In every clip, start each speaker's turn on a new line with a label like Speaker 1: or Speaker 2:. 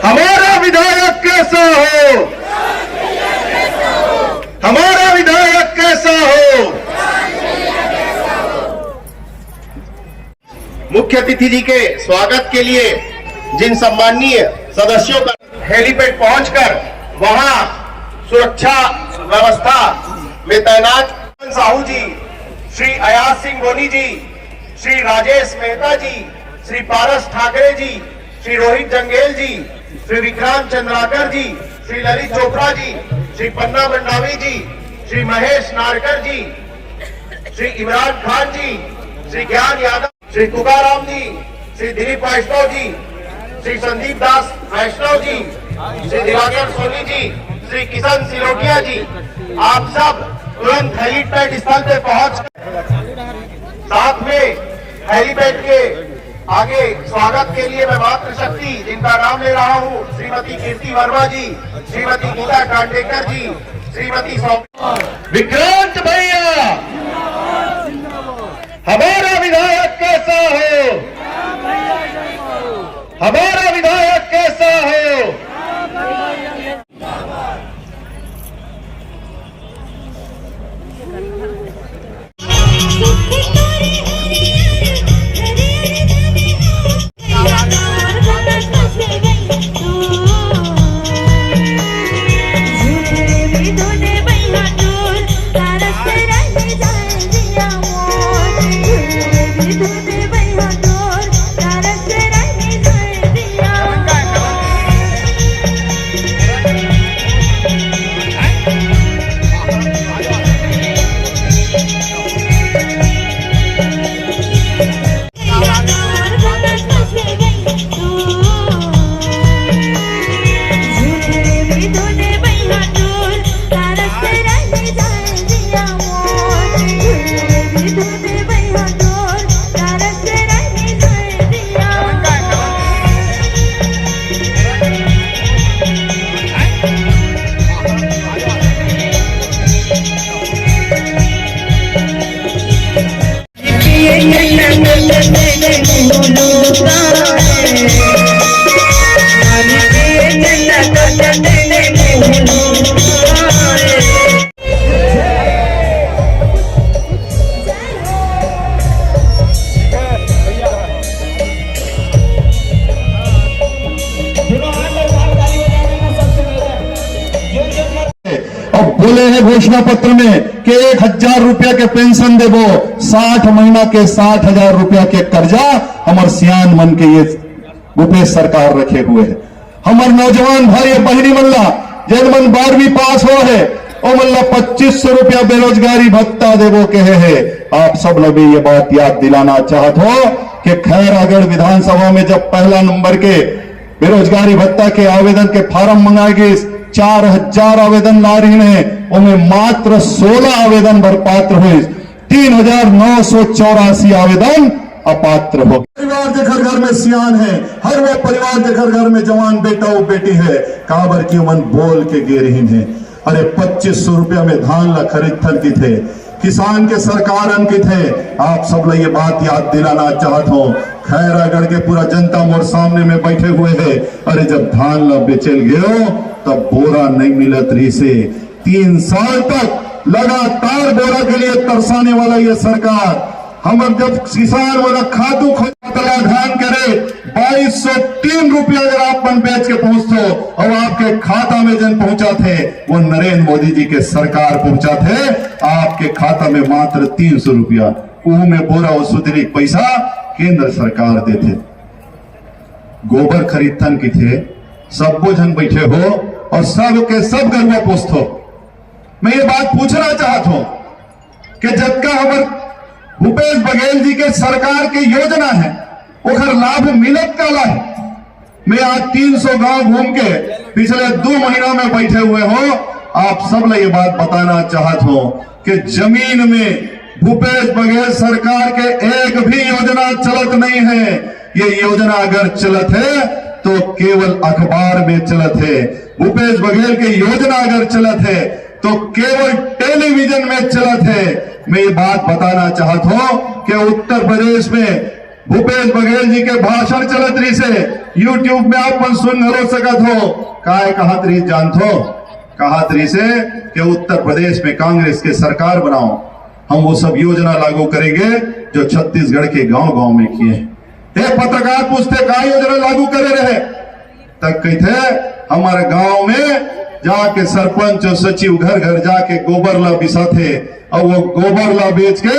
Speaker 1: हमारा विधायक कैसा हो, हमारा विधायक कैसा हो। मुख्य अतिथि जी के स्वागत के लिए जिन सम्माननीय सदस्यों का हेलीपैड पहुंचकर वहां सुरक्षा व्यवस्था में तैनात साहू जी, श्री अयाज सिंह गोनी जी, श्री राजेश मेहता जी, श्री पारस ठाकरे जी, श्री रोहित जंगेल जी, श्री विक्रांत चंद्राकर जी, श्री ललित चोपड़ा जी, श्री पन्ना मंडावी जी, श्री महेश नारकर जी, श्री इमरान खान जी, श्री ज्ञान यादव, श्री तुकाराम जी, श्री दिलीप वैष्णव जी, श्री संदीप दास वैष्णव जी, श्री दिवाकर सोनी जी, श्री किशन सिरोटिया जी, आप सब तुरंत हेलीपैड स्थल पे पहुंच साथ में हेलीपैड के आगे स्वागत के लिए मैं मातृशक्ति जिनका नाम ले रहा हूं, श्रीमती कीर्ति वर्मा जी, श्रीमती गीता कांडेकर जी, श्रीमती विक्रांत भैया, हमारा विधायक कैसा हो, हमारा विधायक कैसा हो।
Speaker 2: बोले हैं घोषणा पत्र में कि 1,000 रुपया के पेंशन देवो, 60 महीना के 60,000 रुपया के कर्जा हमार सियान मन के ये भूपेश सरकार रखे हुए है। हमार नौजवान भाई बहनी मल्ला जन मन 12वीं पास हो है ओ मल्ला 2500 रुपया बेरोजगारी भत्ता देवो के है। आप सब लोग ये बात याद दिलाना चाहत हो कि खैरागढ़ विधानसभा में जब पहला नंबर के बेरोजगारी भत्ता के आवेदन के फार्म मंगाए गए, 4,000 आवेदन नारी ने उनमें मात्र 16 आवेदन भर पात्र हुए, 3,984 आवेदन अपात्र हो। परिवार के घर घर में सियान है, हर वो परिवार के घर घर में जवान बेटा और बेटी है, काबर की मन बोल के गे रही है। अरे 2500 रुपया में धान ला खरीद थल की थे, किसान के सरकार अंकित है। आप सब लोग ये बात याद दिलाना चाहत हो, खैरागढ़ के पूरा जनता मोर सामने में बैठे हुए है। अरे जब धान ला बेचल गयो तब बोरा नहीं मिलत रही से 3 साल तक लगातार बोरा के लिए तरसाने वाला ये सरकार। हम जब किसान वाला खादू खोला धान करे 2203 रुपया अगर आप मन बेच के पहुंचते हो और आपके खाता में जन पहुंचा थे वो नरेंद्र मोदी जी के सरकार पहुंचा थे, आपके खाता में मात्र 300 रुपया में बोरा और सुधरी पैसा केंद्र सरकार देते। गोबर खरीदन की थे, सब जन बैठे हो और सब के सब गरुआ पोस्ट हो। मैं ये बात पूछना चाहता हूं कि जबका हमारे भूपेश बघेल जी के सरकार की योजना है उखर लाभ मिलत काला है। मैं आज 300 गांव घूम के पिछले 2 महीना में बैठे हुए हो, आप सब ने ये बात बताना चाहत हो कि जमीन में भूपेश बघेल सरकार के एक भी योजना चलत नहीं है। ये योजना अगर चलत है तो केवल अखबार में चलत है। भूपेश बघेल की योजना अगर चलत है तो केवल टेलीविजन में चलत है। मैं ये बात बताना चाहता हूं कि उत्तर प्रदेश में भूपेश बघेल जी के भाषण चलत रही से यूट्यूब में आप सुन हो सकत हो। काय कहत रही जानथो? कहत रही से कि उत्तर प्रदेश में कांग्रेस के सरकार बनाओ, हम वो सब योजना लागू करेंगे जो छत्तीसगढ़ के गांव गांव में किए। एक पत्रकार पूछते का योजना लागू करे रहे, तक कहते हमारे गांव में जाके सरपंच और सचिव घर घर जाके गोबर ला बिसा थे और वो गोबर ला बेच के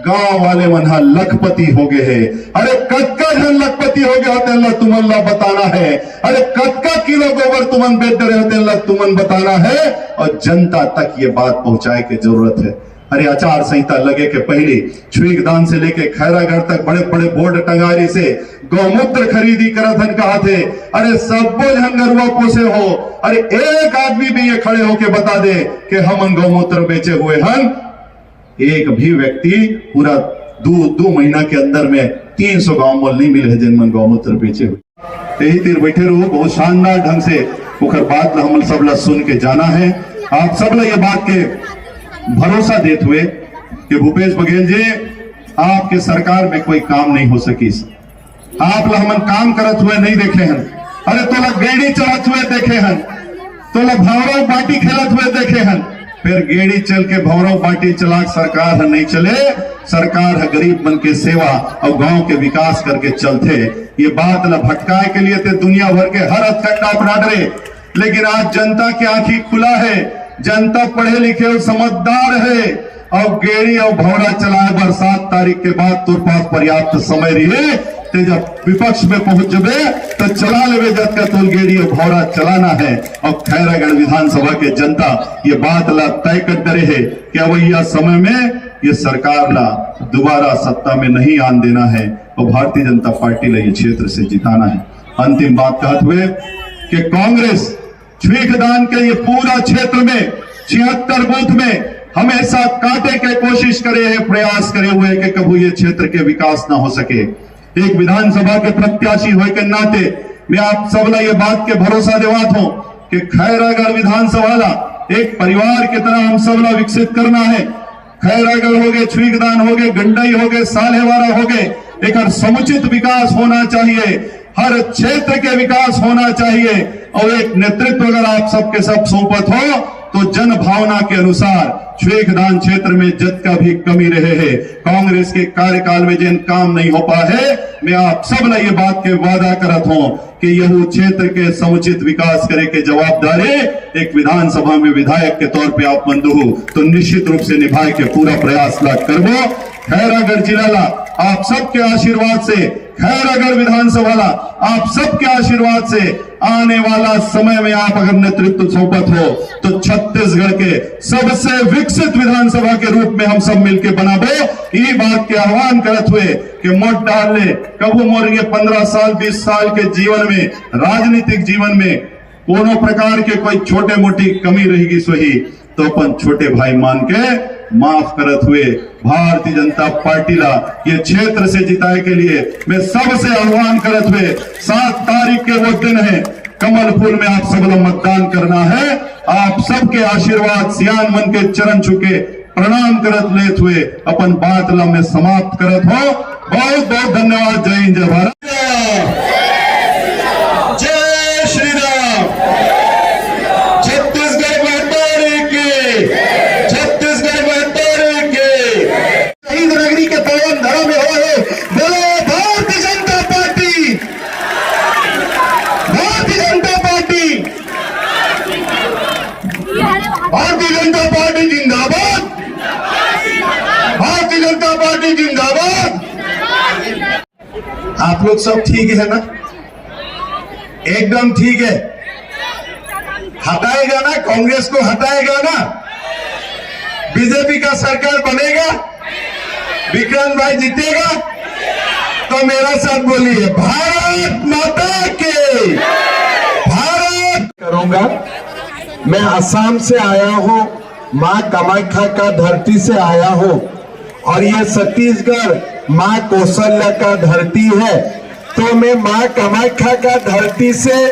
Speaker 2: गांव वाले मनहा लखपति हो गए हैं। अरे कतका जन लखपति हो गए होते अल्लाह तुमन ला बताना है। अरे कतका किलो गोबर तुमन बेच रहे होते अल्लाह तुमन बताना है और जनता तक ये बात पहुंचाए की जरूरत है। अरे आचार संहिता लगे के पहले छुईकदान से लेके खैरागढ़ तक बड़े बड़े बोर्ड टंगारी से गौमूत्र खरीदी करथन कहा थे। अरे सब जन गरुआ पोसे हो, अरे एक आदमी भी ये खड़े होके बता दे कि हम गौमूत्र बेचे हुए हन। एक भी व्यक्ति पूरा दो महीना के अंदर में 300 गांव मोल नहीं मिले जिनमन गौमूत्र बेचे हुए। यही तीर बैठे रहो बहुत शानदार ढंग से ओकर बात हम सब ला सुन के जाना है। आप सब ला ये बात के भरोसा देते हुए कि भूपेश बघेल जी आपके सरकार में कोई काम नहीं हो सकी। आप ला हमन काम करत हुए नहीं देखे हैं। अरे तोला गेड़ी चलत हुए देखे हैं, तोला भौरव बाटी खेलत हुए देखे हैं। फिर गेड़ी चल के भौरव बाटी चला सरकार है नहीं चले। सरकार है गरीब मन के सेवा और गांव के विकास करके चलते। ये बात ला भटकाए के लिए ते दुनिया भर के हर हथकंडा अपना डरे, लेकिन आज जनता की आंखी खुला है। जनता पढ़े लिखे और समझदार है और गेड़ी और भौरा चलाए बर 7 तारीख के बाद तुर पास पर्याप्त समय रही ते जब विपक्ष में पहुंच जबे तो चला लेवे जब का तुल गेड़ी और भौरा चलाना है। और खैरागढ़ विधानसभा के जनता ये बात ला तय कर डरे है कि अब यह समय में ये सरकार ला दोबारा सत्ता में नहीं आन देना है और भारतीय जनता पार्टी ला ये क्षेत्र से जिताना है। अंतिम बात कहते हुए कि कांग्रेस छुईकदान के ये पूरा क्षेत्र में 76 बूथ में हमेशा काटे के कोशिश करे है, प्रयास करे हुए कि कभी ये क्षेत्र के विकास ना हो सके। एक विधानसभा के प्रत्याशी होने के नाते मैं आप सबला ये बात के भरोसा देवात हूं कि खैरागढ़ विधानसभा ला एक परिवार की तरह हम सबला विकसित करना है। खैरागढ़ हो गए, छुईकदान हो गए, गंडई हो गए, सालेवारा हो गए, एक समुचित विकास होना चाहिए, हर क्षेत्र के विकास होना चाहिए। और एक नेतृत्व अगर आप सबके सब सौंपत हो तो जन भावना के अनुसार छुईकदान क्षेत्र में जत का भी कमी रहे है। कांग्रेस के कार्यकाल में जिन काम नहीं हो पा है, मैं आप सब ने ये बात के वादा करत हूं कि यह क्षेत्र के समुचित विकास करे के जवाबदारी एक विधानसभा में विधायक के तौर पे आप मंदू हो तो निश्चित रूप से निभाए के पूरा प्रयास ला करबो। खैरागढ़ जिला ला आप सबके आशीर्वाद से, खैरागढ़ विधानसभा ला आप सबके आशीर्वाद से आने वाला समय में आप अगर नेतृत्व सौंपत हो तो छत्तीसगढ़ के सबसे विकसित विधानसभा के रूप में हम सब मिलकर बनाबो। ये बात के आह्वान करत हुए कि मोट डाल ले कबू मोर ये 15 साल 20 साल के जीवन में, राजनीतिक जीवन में कोनो प्रकार के कोई छोटे मोटी कमी रहेगी सही तो अपन छोटे भाई मान के माफ करत हुए भारतीय जनता पार्टी ला ये क्षेत्र से जिताए के लिए मैं सबसे आह्वान करत हुए 7 तारीख के वो दिन है, कमल फूल में आप सब लोग मतदान करना है। आप सबके आशीर्वाद सियान मन के चरण छुके प्रणाम करत लेत हुए अपन बात ला में समाप्त करत हो। बहुत बहुत धन्यवाद। जय हिंद, जय भारत, जय श्री राम। छत्तीसगढ़ व्यापारी के, छत्तीसगढ़ व्यापारी के शहीद नगरी के पवन धरा में हो है। बोलो Bharatiya Janata party, Bharatiya Janata party, Bharatiya Janata party जिंदाबाद, भारतीय जनता पार्टी जिंदाबाद। आप लोग सब ठीक है ना? एकदम ठीक है। हटाएगा ना, कांग्रेस को हटाएगा ना, बीजेपी का सरकार बनेगा, विक्रांत भाई जीतेगा तो मेरा साथ बोलिए भारत माता के, भारत।
Speaker 3: करूंगा। मैं असम से आया हूँ, माँ कामाख्या का धरती से आया हूँ और ये छत्तीसगढ़ माँ कौशल्या का धरती है। तो मैं माँ कामाख्या का धरती से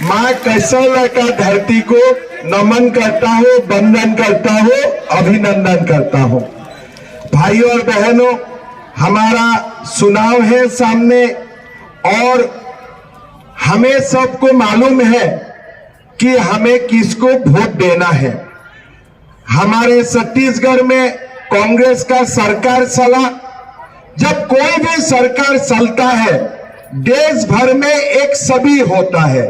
Speaker 3: माँ कौशल्या का धरती को नमन करता हूँ, वंदन करता हूँ, अभिनंदन करता हूँ। भाइयों और बहनों, हमारा चुनाव है सामने और हमें सबको मालूम है कि हमें किसको वोट देना है। हमारे छत्तीसगढ़ में कांग्रेस का सरकार चला। जब कोई भी सरकार चलता है देश भर में एक सभी होता है।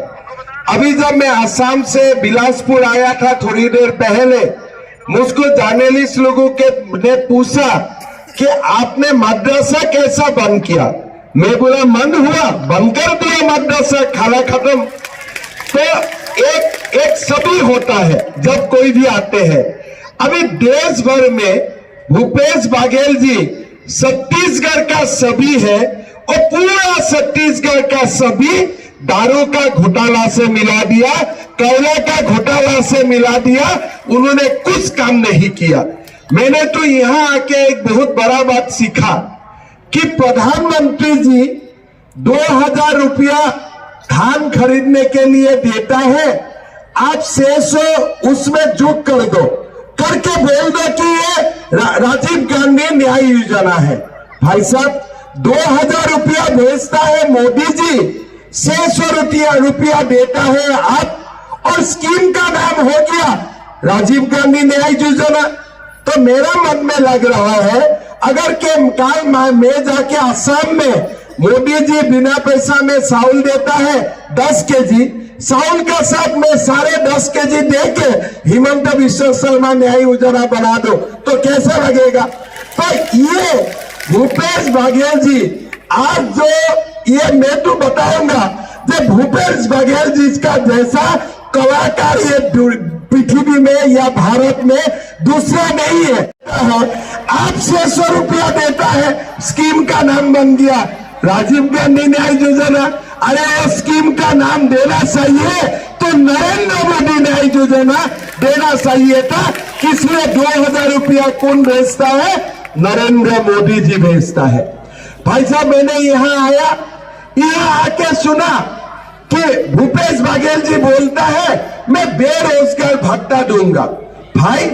Speaker 3: अभी जब मैं असम से बिलासपुर आया था थोड़ी देर पहले, मुझको जर्नलिस्ट लोगों के ने पूछा कि आपने मदरसा कैसा बंद किया। मैं बोला बंद हुआ, बंद कर दिया मदरसा, खाना खत्म। तो एक सभी होता है जब कोई भी आते हैं। अभी देश भर में भूपेश बघेल जी छत्तीसगढ़ का सभी है और पूरा छत्तीसगढ़ का सभी दारू का घोटाला से मिला दिया, कोयला का घोटाला से मिला दिया। उन्होंने कुछ काम नहीं किया। मैंने तो यहां आके एक बहुत बड़ा बात सीखा कि प्रधानमंत्री जी 2000 रुपया धान खरीदने के लिए देता है, आप 600 उसमें जोड़ कर दो, करके बोल दो कि ये राजीव गांधी न्याय योजना है। भाई साहब 2000 रुपया भेजता है मोदी जी, 600 रुपया देता है आप, और स्कीम का नाम हो गया राजीव गांधी न्याय योजना। तो मेरा मन में लग रहा है अगर के काल में जाके असम में मोदी जी बिना पैसा में चावल देता है 10 केजी, चावल का साथ में 10.5 केजी दे के हिमंत बिश्व शर्मा न्याय योजना बना दो तो कैसा लगेगा। तो ये भूपेश बघेल जी आज जो ये मैं तो बताऊंगा जब भूपेश बघेल जी का जैसा कलाकार ये पृथ्वी में या भारत में दूसरा नहीं है। आप 600 रुपया देता है, स्कीम का नाम बन गया राजीव गांधी न्याय योजना। अरे वो स्कीम का नाम देना चाहिए तो नरेंद्र मोदी न्याय योजना देना चाहिए था। किसने 2000 रुपया कौन भेजता है? नरेंद्र मोदी जी भेजता है। भाई साहब मैंने यहाँ आके सुना कि भूपेश बघेल जी बोलता है मैं बेरोजगार भत्ता दूंगा। भाई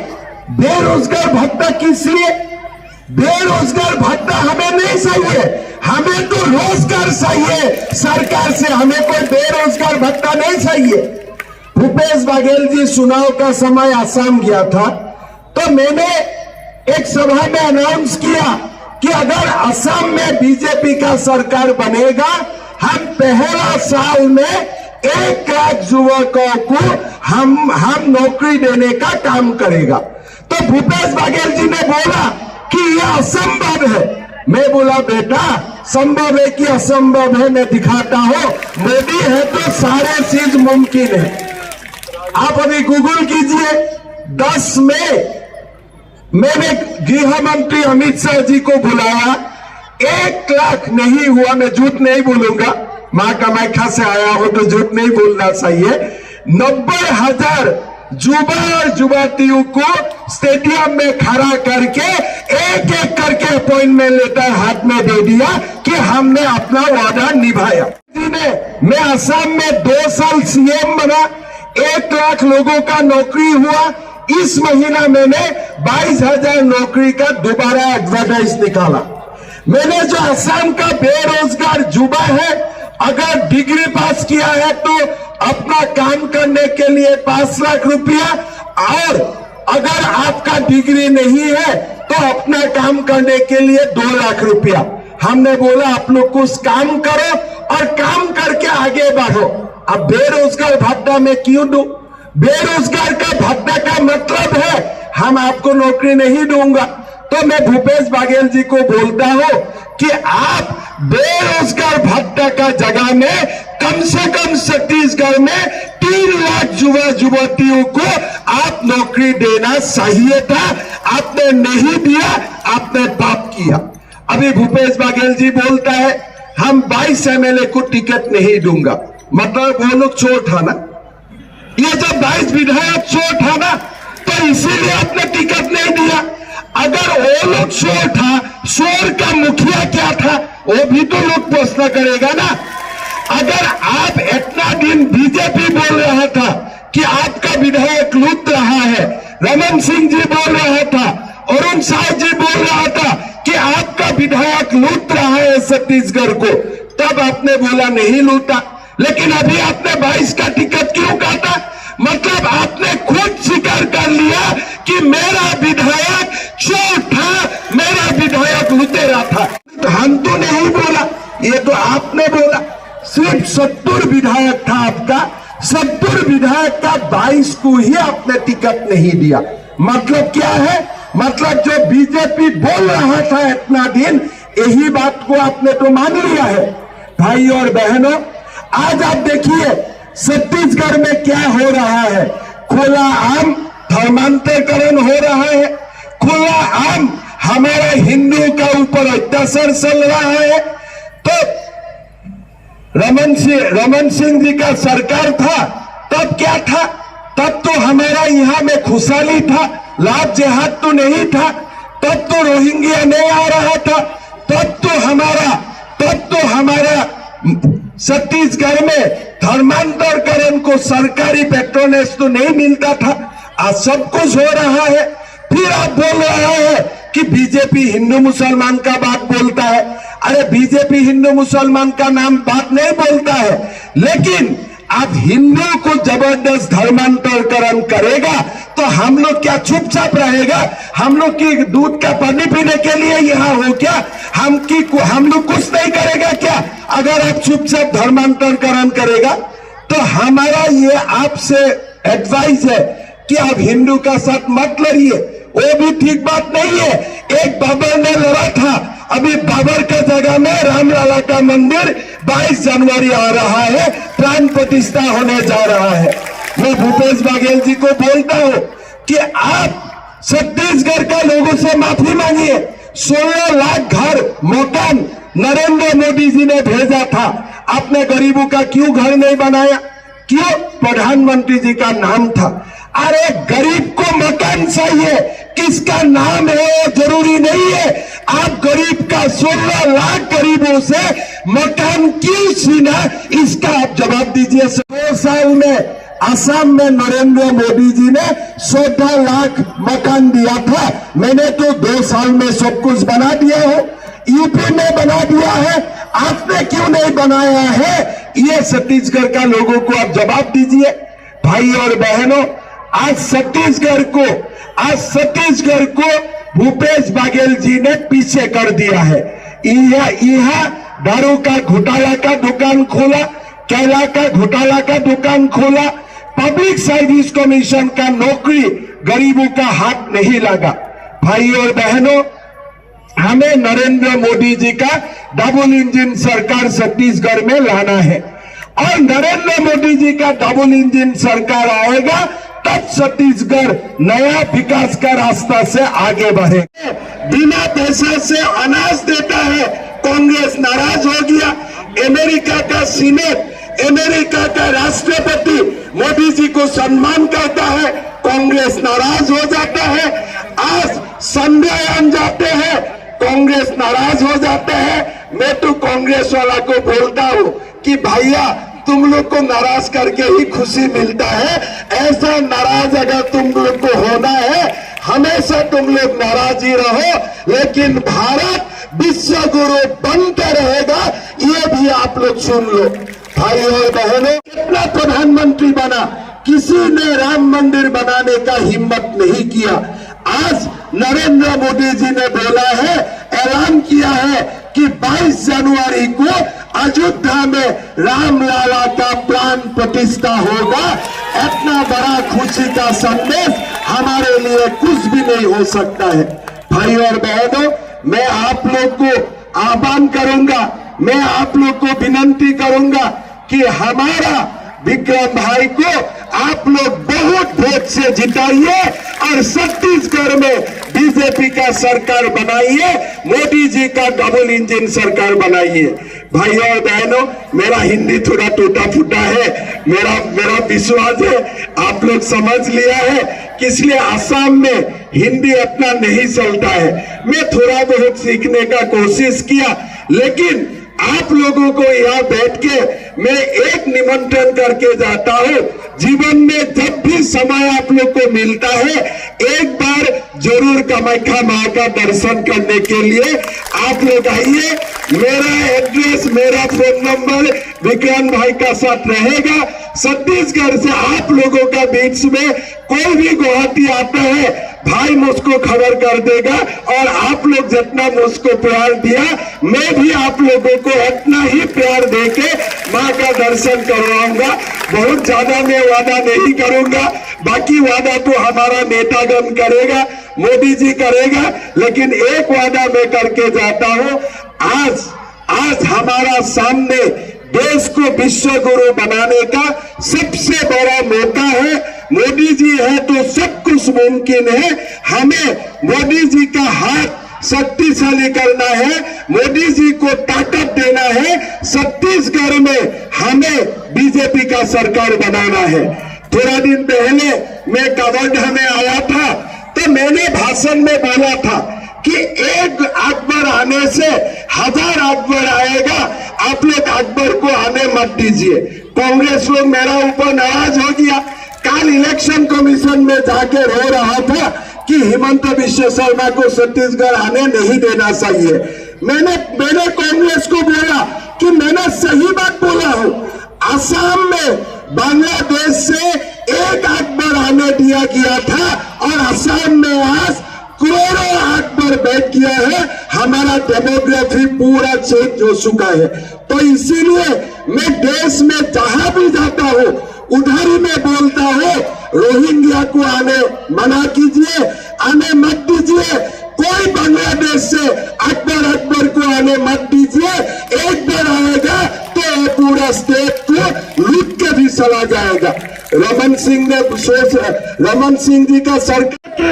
Speaker 3: बेरोजगार भत्ता किस लिए? बेरोजगार भत्ता हमें नहीं चाहिए, हमें तो रोजगार चाहिए सरकार से, हमें कोई बेरोजगार भत्ता नहीं चाहिए। भूपेश बघेल जी चुनाव का समय असम गया था तो मैंने एक सभा में अनाउंस किया कि अगर असम में बीजेपी का सरकार बनेगा हम पहला साल में 1 लाख युवकों को हम नौकरी देने का काम करेगा। तो भूपेश बघेल जी ने बोला कि यह असंभव है। मैं बोला बेटा संभव है कि असंभव है मैं दिखाता हूं, मोदी है तो सारे चीज मुमकिन है। आप अभी गूगल कीजिए 10 में मैंने गृह मंत्री अमित शाह जी को बुलाया, 1 लाख नहीं हुआ, मैं झूठ नहीं बोलूंगा, मां कामाख्या से आया हो तो झूठ नहीं बोलना चाहिए। 90,000 युवा और युवतियों को स्टेडियम में खड़ा करके एक एक करके अपॉइंटमेंट लेटर हाथ में दे दिया कि हमने अपना वादा निभाया। मैं असम में 2 साल सीएम बना, 1 लाख लोगों का नौकरी हुआ। इस महीना मैंने 22,000 नौकरी का दोबारा एडवर्टाइज निकाला। मैंने जो असम का बेरोजगार युवा है अगर डिग्री पास किया है तो अपना काम करने के लिए 5 लाख रुपया, और अगर आपका डिग्री नहीं है तो अपना काम करने के लिए 2 लाख रुपया। हमने बोला आप लोग कुछ काम करो और काम करके आगे बढ़ो। अब बेरोजगार भत्ता में क्यों दूं? बेरोजगार का भत्ता का मतलब है हम आपको नौकरी नहीं दूंगा। तो मैं भूपेश बघेल जी को बोलता हूं कि आप बेरोजगार भत्ता का जगह में कम से कम छत्तीसगढ़ में 3 लाख युवा युवतियों को आप नौकरी देना चाहिए था। आपने नहीं दिया, आपने पाप किया। अभी भूपेश बघेल जी बोलता है हम 22 एमएलए को टिकट नहीं दूंगा, मतलब वो लोग चोर था ना, ये जब 22 विधायक चोर था ना तो इसीलिए आपने टिकट नहीं दिया। अगर वो लोग चोर था, चोर का मुखिया क्या था वो भी तो लोग प्रश्न करेगा ना। अगर आप इतना दिन बीजेपी बोल रहा था कि आपका विधायक लूट रहा है, रमन सिंह जी बोल रहा था, अरुण साह जी बोल रहा था कि आपका विधायक छत्तीसगढ़ को, तब आपने बोला नहीं लूटा। लेकिन अभी आपने 22 का टिकट क्यों काटा? मतलब आपने खुद स्वीकार कर लिया कि मेरा विधायक चोर था, मेरा विधायक लुटेरा था। तो हम तो नहीं बोला, ये तो आपने बोला। सिर्फ 70 विधायक था आपका, 70 विधायक का 22 को ही आपने टिकट नहीं दिया। मतलब क्या है? मतलब जो बीजेपी बोल रहा था इतना दिन, यही बात को आपने तो मान लिया है। भाई और बहनों, आज आप देखिए छत्तीसगढ़ में क्या हो रहा है। खुला आम धर्मांतरीकरण हो रहा है, खुला आम हमारा हिंदू का ऊपर अत्याचार चल रहा है। तो रमन सिंह जी का सरकार था, तब क्या था? तब तो हमारा यहाँ में खुशहाली था, लाभ जिहाद तो नहीं था, तब तो रोहिंग्या नहीं आ रहा था, तब तो हमारा छत्तीसगढ़ में धर्मांतरीकरण को सरकारी पेट्रोनेज तो नहीं मिलता था। आज सब कुछ हो रहा है। फिर आप बोल रहे हैं कि बीजेपी हिंदू मुसलमान का बात बोलता है। अरे बीजेपी हिंदू मुसलमान का नाम बात नहीं बोलता है, लेकिन अब हिंदू को जबरदस्त धर्मांतरीकरण करेगा तो हम लोग क्या चुपचाप रहेगा? हम लोग की दूध का पानी पीने के लिए यहाँ हो क्या? हम लोग कुछ नहीं करेगा क्या? अगर आप चुपचाप धर्मांतरीकरण करेगा तो हमारा ये आपसे एडवाइस है कि आप हिंदू का साथ मत लड़िए, वो भी ठीक बात नहीं है। एक बाबर ने लड़ा था, अभी बाबर का जगह में रामलला का मंदिर 22 जनवरी आ रहा है, प्राण प्रतिष्ठा होने जा रहा है। मैं भूपेश बघेल जी को बोलता हूं कि आप छत्तीसगढ़ का लोगों से माफी मांगिए। 16 लाख घर मकान नरेंद्र मोदी जी ने भेजा था, आपने गरीबों का क्यों घर नहीं बनाया? क्यों? प्रधानमंत्री जी का नाम था। अरे गरीब को मकान चाहिए, किसका नाम है जरूरी नहीं है। आप गरीब का 16 लाख गरीबों से मकान क्यों छीना, इसका आप जवाब दीजिए। 2 साल में असम में नरेंद्र मोदी जी ने 14 लाख मकान दिया था, मैंने तो 2 साल में सब कुछ बना दिया है। यूपी में बना दिया है, आपने क्यों नहीं बनाया है? ये छत्तीसगढ़ का लोगों को आप जवाब दीजिए। भाई और बहनों, आज छत्तीसगढ़ को भूपेश बघेल जी ने पीछे कर दिया है। यहाँ दारू का घोटाला का दुकान खोला, केला का घोटाला का दुकान खोला, पब्लिक सर्विस कमीशन का नौकरी गरीबों का हाथ नहीं लगा। भाई और बहनों, हमें नरेंद्र मोदी जी का डबल इंजन सरकार छत्तीसगढ़ में लाना है, और नरेंद्र मोदी जी का डबल इंजन सरकार आएगा तब छत्तीसगढ़ नया विकास का रास्ता से आगे बढ़े। बिना पैसा से अनाज देता है, कांग्रेस नाराज हो गया। अमेरिका का सीनेट, अमेरिका का राष्ट्रपति मोदी जी को सम्मान करता है, कांग्रेस नाराज हो जाता है। आज संध्यायान जाते हैं, कांग्रेस नाराज हो जाते हैं। मैं तो कांग्रेस वाला को बोलता हूं कि भैया तुम लोग को नाराज करके ही खुशी मिलता है। ऐसा नाराज अगर तुम लोग को होना है, हमेशा तुम लोग नाराज ही रहो, लेकिन भारत विश्व गुरु बनकर रहेगा, ये भी आप लोग सुन लो। भाई और बहनों, कितना प्रधानमंत्री बना, किसी ने राम मंदिर बनाने का हिम्मत नहीं किया। आज नरेंद्र मोदी जी ने बोला है, ऐलान किया है कि 22 जनवरी को अयोध्या में रामलला का प्राण प्रतिष्ठा होगा। इतना बड़ा खुशी का संदेश हमारे लिए कुछ भी नहीं हो सकता है। भाई और बहनों, मैं आप लोग को आह्वान करूंगा, मैं आप लोग को विनती करूंगा कि हमारा विक्रम भाई को आप लोग बहुत वोट से जिताइए और छत्तीसगढ़ में बीजेपी का सरकार बनाइए, मोदी जी का डबल इंजन सरकार बनाइए। भाई और बहनों, मेरा हिंदी थोड़ा टूटा फूटा है, मेरा विश्वास है आप लोग समझ लिया है कि इसलिए असम में हिंदी अपना नहीं चलता है। मैं थोड़ा बहुत सीखने का कोशिश किया, लेकिन आप लोगों को यहाँ बैठ के मैं एक निमंत्रण करके जाता हूं, जीवन में जब भी समय आप लोग को मिलता है एक बार जरूर कामाख्या मां का दर्शन करने के लिए आप लोग आइए। मेरा एड्रेस, मेरा फोन नंबर विक्रांत भाई का साथ रहेगा। छत्तीसगढ़ से आप लोगों का बीच में कोई भी गुवाहाटी आता है, भाई मुझको खबर कर देगा और आप लोग जितना मुझको प्यार दिया मैं भी आप लोगों को इतना ही प्यार देके मां का दर्शन करवाऊंगा। बहुत ज्यादा मैं वादा नहीं करूंगा, बाकी वादा तो हमारा नेतागण करेगा, मोदी जी करेगा, लेकिन एक वादा मैं करके जाता हूं। आज हमारा सामने देश को विश्व गुरु बनाने का सबसे बड़ा मौका है। मोदी जी है तो सब कुछ मुमकिन है। हमें मोदी जी का हाथ शक्तिशाली करना है, मोदी जी को ताकत देना है। छत्तीसगढ़ में हमें बीजेपी का सरकार बनाना है। थोड़ा दिन पहले मैं कवर्धा में आया था तो मैंने भाषण में बोला था कि एक अकबर आने से 1000 अकबर आएगा, आप लोग अकबर को आने मत दीजिए। कांग्रेस लोग मेरा ऊपर नाराज हो गया। कल इलेक्शन कमीशन में जाके रो रहा था कि हिमंत बिश्व शर्मा को छत्तीसगढ़ आने नहीं देना चाहिए। मैंने कांग्रेस को बोला कि मैंने सही बात बोला हूं। असम में बांग्लादेश से एक अकबर आने दिया गया था और असम में आज करोड़ों अकबर बैठ गया है। हमारा डेमोग्राफी पूरा चेंज हो चुका है। तो इसीलिए मैं देश में जहां भी जाता हूं उधर ही मैं बोलता हूं, रोहिंग्या को आने मना कीजिए, आने मत दीजिए। कोई बांग्लादेश से अकबर को आने मत दीजिए। एक बार आएगा तो ये पूरा स्टेट को लूट के भी चला जाएगा। रमन सिंह जी का सरकार